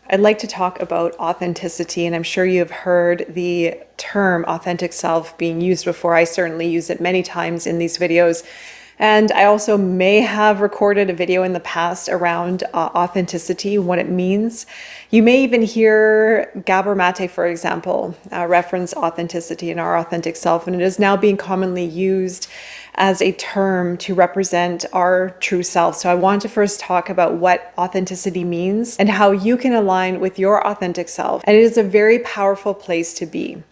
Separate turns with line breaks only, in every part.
I'd like to talk about authenticity, and I'm sure you've heard the term authentic self being used before. I certainly use it many times in these videos. And I also may have recorded a video in the past around authenticity, what it means. You may even hear Gabor Mate, for example, reference authenticity and our authentic self, and it is now being commonly used as a term to represent our true self. So I want to first talk about what authenticity means and how you can align with your authentic self. And it is a very powerful place to be.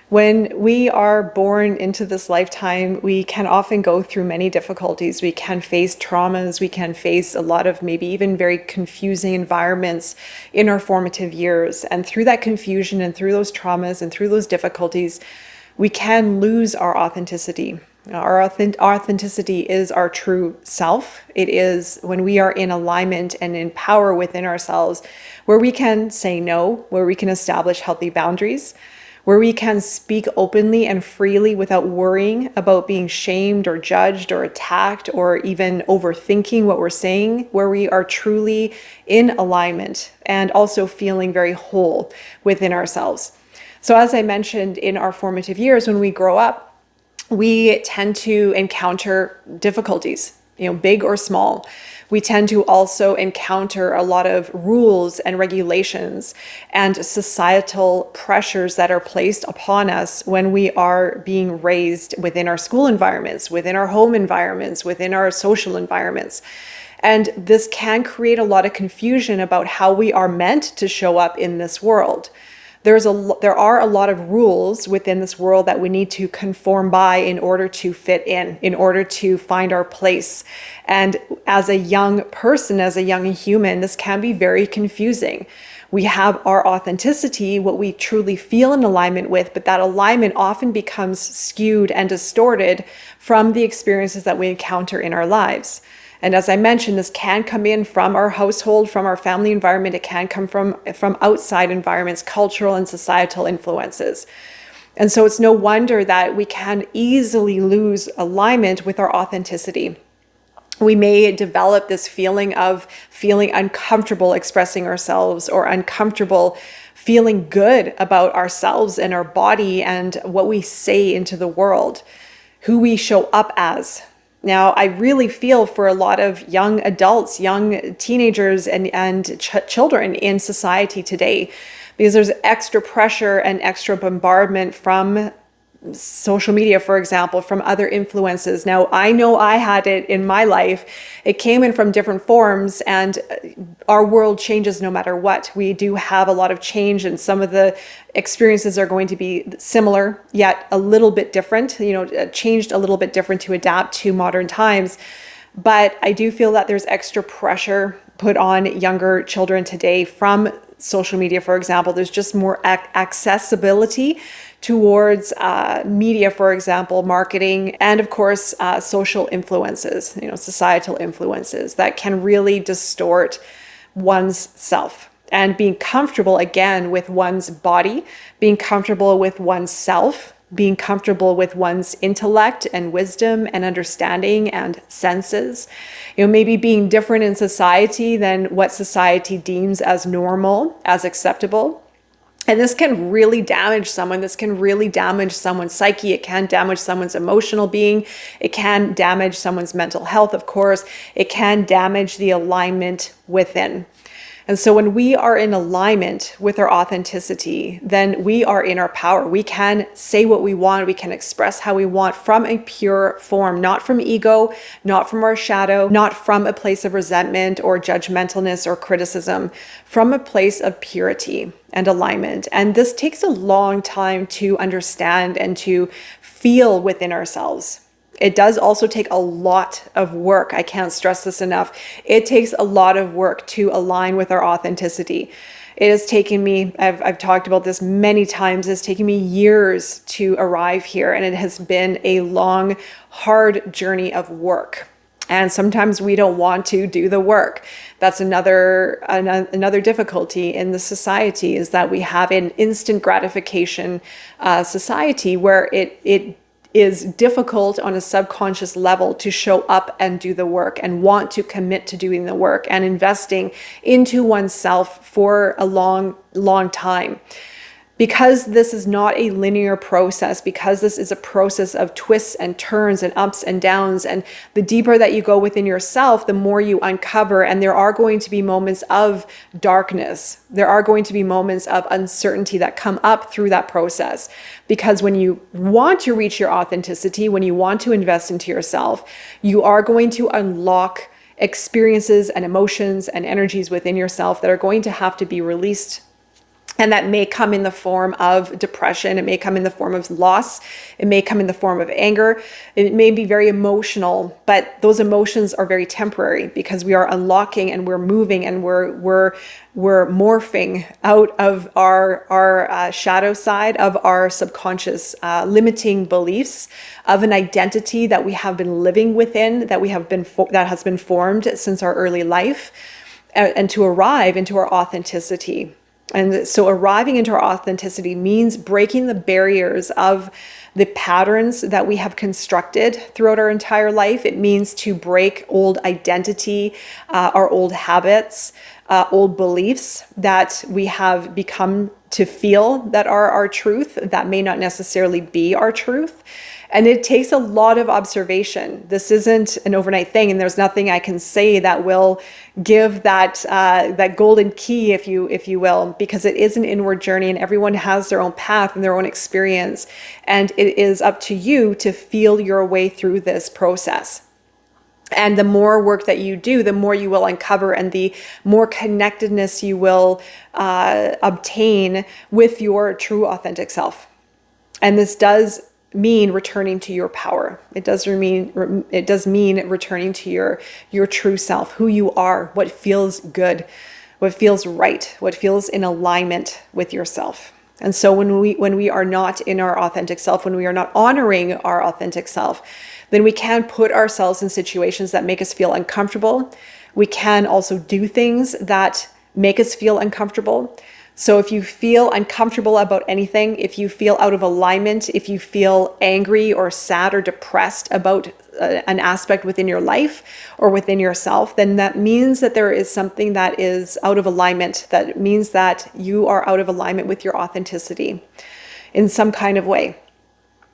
When we are born into this lifetime, we can often go through many difficulties. We can face traumas. We can face a lot of maybe even very confusing environments in our formative years. And through that confusion and through those traumas and through those difficulties, we can lose our authenticity. Our authenticity is our true self. It is when we are in alignment and in power within ourselves, where we can say no, where we can establish healthy boundaries, where we can speak openly and freely without worrying about being shamed or judged or attacked or even overthinking what we're saying, where we are truly in alignment and also feeling very whole within ourselves. So as I mentioned, in our formative years, when we grow up, we tend to encounter difficulties, big or small. We tend to also encounter a lot of rules and regulations and societal pressures that are placed upon us when we are being raised within our school environments, within our home environments, within our social environments. And this can create a lot of confusion about how we are meant to show up in this world. There are a lot of rules within this world that we need to conform by in order to fit in order to find our place. And as a young person, as a young human, this can be very confusing. We have our authenticity, what we truly feel in alignment with, but that alignment often becomes skewed and distorted from the experiences that we encounter in our lives. And as I mentioned, this can come in from our household, from our family environment. It can come from outside environments, cultural and societal influences. And so it's no wonder that we can easily lose alignment with our authenticity. We may develop this feeling of feeling uncomfortable expressing ourselves or uncomfortable feeling good about ourselves and our body and what we say into the world, who we show up as. Now, I really feel for a lot of young adults, young teenagers, and children in society today, because there's extra pressure and extra bombardment from social media, for example, from other influences. Now, I know I had it in my life. It came in from different forms, and our world changes no matter what. We do have a lot of change, and some of the experiences are going to be similar, yet a little bit different, changed a little bit different to adapt to modern times. But I do feel that there's extra pressure put on younger children today from social media, for example. There's just more accessibility towards media, for example, marketing, and of course, social influences, societal influences that can really distort one's self. And being comfortable, again, with one's body, being comfortable with oneself, being comfortable with one's intellect and wisdom and understanding and senses, maybe being different in society than what society deems as normal, as acceptable. And this can really damage someone. This can really damage someone's psyche. It can damage someone's emotional being. It can damage someone's mental health, of course. It can damage the alignment within. And so when we are in alignment with our authenticity, then we are in our power. We can say what we want. We can express how we want from a pure form, not from ego, not from our shadow, not from a place of resentment or judgmentalness or criticism, from a place of purity and alignment. And this takes a long time to understand and to feel within ourselves. It does also take a lot of work. I can't stress this enough. It takes a lot of work to align with our authenticity. It has taken me, I've talked about this many times, it's taken me years to arrive here, and it has been a long, hard journey of work. And sometimes we don't want to do the work. That's another difficulty in the society, is that we have an instant gratification society where it is difficult on a subconscious level to show up and do the work and want to commit to doing the work and investing into oneself for a long, long time. Because this is not a linear process, because this is a process of twists and turns and ups and downs, and the deeper that you go within yourself, the more you uncover, and there are going to be moments of darkness. There are going to be moments of uncertainty that come up through that process. Because when you want to reach your authenticity, when you want to invest into yourself, you are going to unlock experiences and emotions and energies within yourself that are going to have to be released. And that may come in the form of depression. It may come in the form of loss. It may come in the form of anger. It may be very emotional, but those emotions are very temporary because we are unlocking and we're moving and we're morphing out of our shadow side of our subconscious limiting beliefs of an identity that we have been living within, that has been formed since our early life, and to arrive into our authenticity. And so arriving into our authenticity means breaking the barriers of the patterns that we have constructed throughout our entire life. It means to break old identity, our old habits, old beliefs that we have become to feel that are our truth, that may not necessarily be our truth. And it takes a lot of observation. This isn't an overnight thing, and there's nothing I can say that will give that golden key, if you will, because it is an inward journey, and everyone has their own path and their own experience, and it is up to you to feel your way through this process. And the more work that you do, the more you will uncover, and the more connectedness you will obtain with your true authentic self. And this does mean returning to your power. It does mean returning to your true self, who you are, what feels good, what feels right, what feels in alignment with yourself. And so when we are not in our authentic self, when we are not honoring our authentic self, then we can put ourselves in situations that make us feel uncomfortable. We can also do things that make us feel uncomfortable. So if you feel uncomfortable about anything, if you feel out of alignment, if you feel angry or sad or depressed about an aspect within your life or within yourself, then that means that there is something that is out of alignment. That means that you are out of alignment with your authenticity in some kind of way.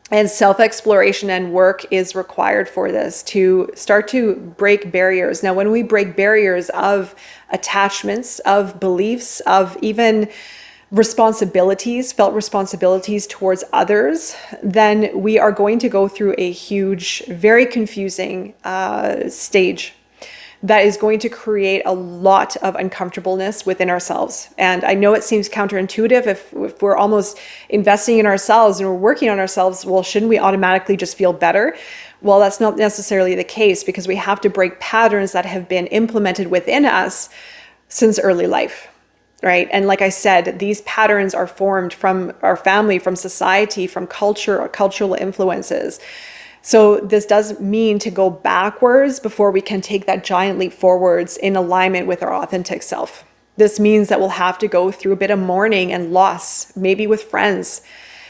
And self-exploration and work is required for this, to start to break barriers. Now, when we break barriers of attachments, of beliefs, of even responsibilities, felt responsibilities towards others, then we are going to go through a huge, very confusing stage that is going to create a lot of uncomfortableness within ourselves. And I know it seems counterintuitive. If we're almost investing in ourselves and we're working on ourselves, well, shouldn't we automatically just feel better? Well, that's not necessarily the case, because we have to break patterns that have been implemented within us since early life, right? And like I said, these patterns are formed from our family, from society, from culture or cultural influences. So this does mean to go backwards before we can take that giant leap forwards in alignment with our authentic self. This means that we'll have to go through a bit of mourning and loss, maybe with friends,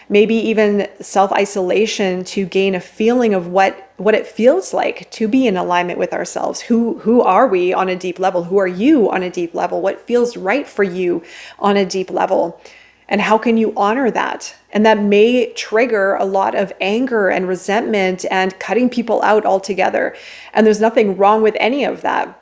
maybe even self-isolation, to gain a feeling of what it feels like to be in alignment with ourselves. Who are we on a deep level? Who are you on a deep level? What feels right for you on a deep level? And how can you honor that? And that may trigger a lot of anger and resentment and cutting people out altogether. And there's nothing wrong with any of that.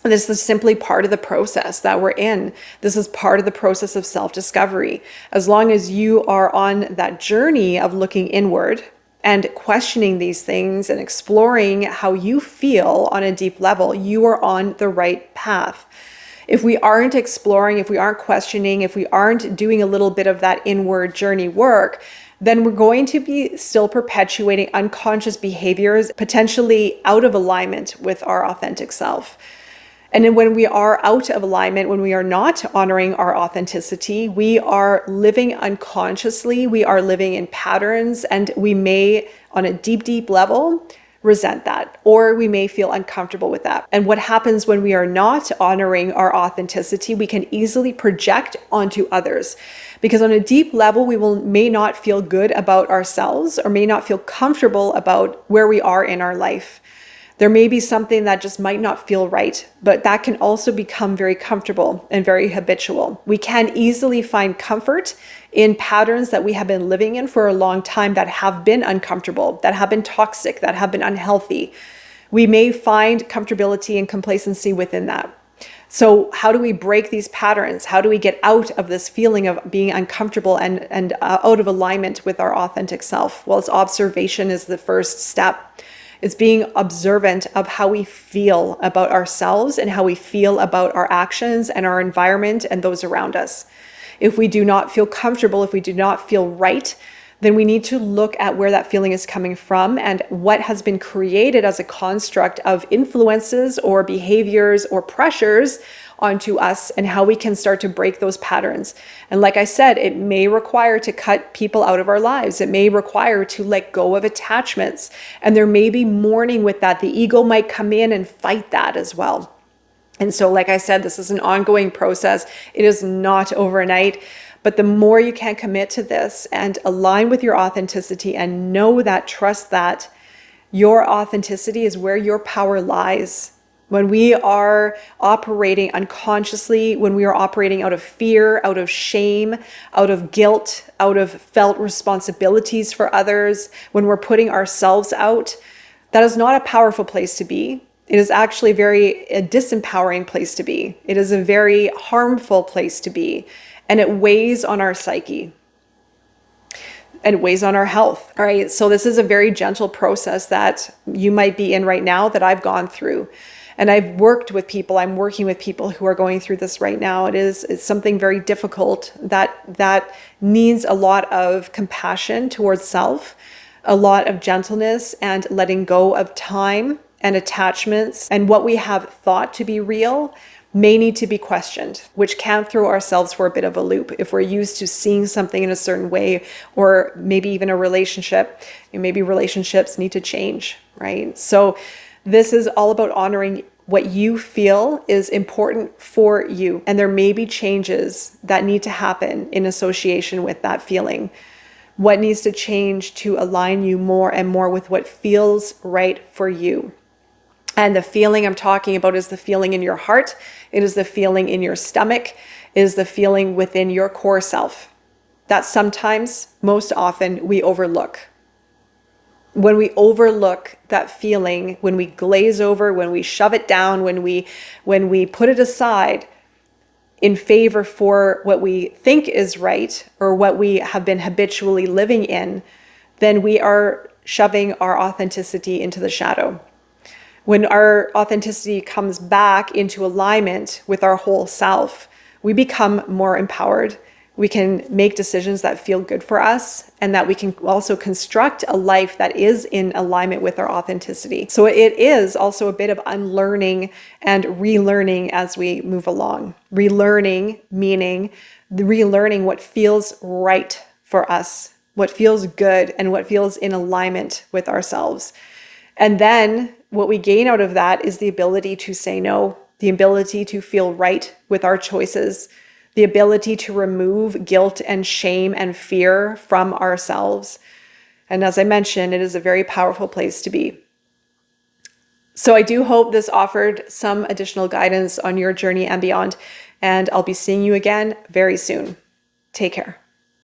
This is simply part of the process that we're in. This is part of the process of self-discovery. As long as you are on that journey of looking inward and questioning these things and exploring how you feel on a deep level, you are on the right path. If we aren't exploring, if we aren't questioning, if we aren't doing a little bit of that inward journey work, then we're going to be still perpetuating unconscious behaviors, potentially out of alignment with our authentic self. And then when we are out of alignment, when we are not honoring our authenticity, we are living unconsciously, we are living in patterns, and we may, on a deep, deep level, resent that, or we may feel uncomfortable with that. And what happens when we are not honoring our authenticity, we can easily project onto others, because on a deep level, may not feel good about ourselves or may not feel comfortable about where we are in our life. There may be something that just might not feel right, but that can also become very comfortable and very habitual. We can easily find comfort in patterns that we have been living in for a long time that have been uncomfortable, that have been toxic, that have been unhealthy. We may find comfortability and complacency within that. So how do we break these patterns? How do we get out of this feeling of being uncomfortable and out of alignment with our authentic self? Well, it's observation is the first step. It's being observant of how we feel about ourselves and how we feel about our actions and our environment and those around us. If we do not feel comfortable, if we do not feel right, then we need to look at where that feeling is coming from and what has been created as a construct of influences or behaviors or pressures onto us, and how we can start to break those patterns. And like I said, it may require to cut people out of our lives. It may require to let go of attachments. And there may be mourning with that. The ego might come in and fight that as well. And so, like I said, this is an ongoing process. It is not overnight. But the more you can commit to this and align with your authenticity and know that, trust that your authenticity is where your power lies. When we are operating unconsciously, when we are operating out of fear, out of shame, out of guilt, out of felt responsibilities for others, when we're putting ourselves out, that is not a powerful place to be. It is actually a disempowering place to be. It is a very harmful place to be, and it weighs on our psyche. And it weighs on our health. All right. So this is a very gentle process that you might be in right now, that I've gone through. And I'm working with people who are going through this right now. It's something very difficult that needs a lot of compassion towards self, a lot of gentleness and letting go of time and attachments, and what we have thought to be real may need to be questioned, which can throw ourselves for a bit of a loop if we're used to seeing something in a certain way, or maybe even a relationship. Maybe relationships need to change, right? So this is all about honoring what you feel is important for you. And there may be changes that need to happen in association with that feeling. What needs to change to align you more and more with what feels right for you. And the feeling I'm talking about is the feeling in your heart. It is the feeling in your stomach. It is the feeling within your core self that sometimes, most often, we overlook. When we overlook that feeling, when we glaze over, when we shove it down, when we put it aside in favor for what we think is right or what we have been habitually living in, then we are shoving our authenticity into the shadow. When our authenticity comes back into alignment with our whole self, we become more empowered. We can make decisions that feel good for us, and that we can also construct a life that is in alignment with our authenticity. So it is also a bit of unlearning and relearning as we move along. Relearning meaning relearning what feels right for us, what feels good, and what feels in alignment with ourselves. And then what we gain out of that is the ability to say no, the ability to feel right with our choices, the ability to remove guilt and shame and fear from ourselves. And as I mentioned, it is a very powerful place to be. So I do hope this offered some additional guidance on your journey and beyond. And I'll be seeing you again very soon. Take care.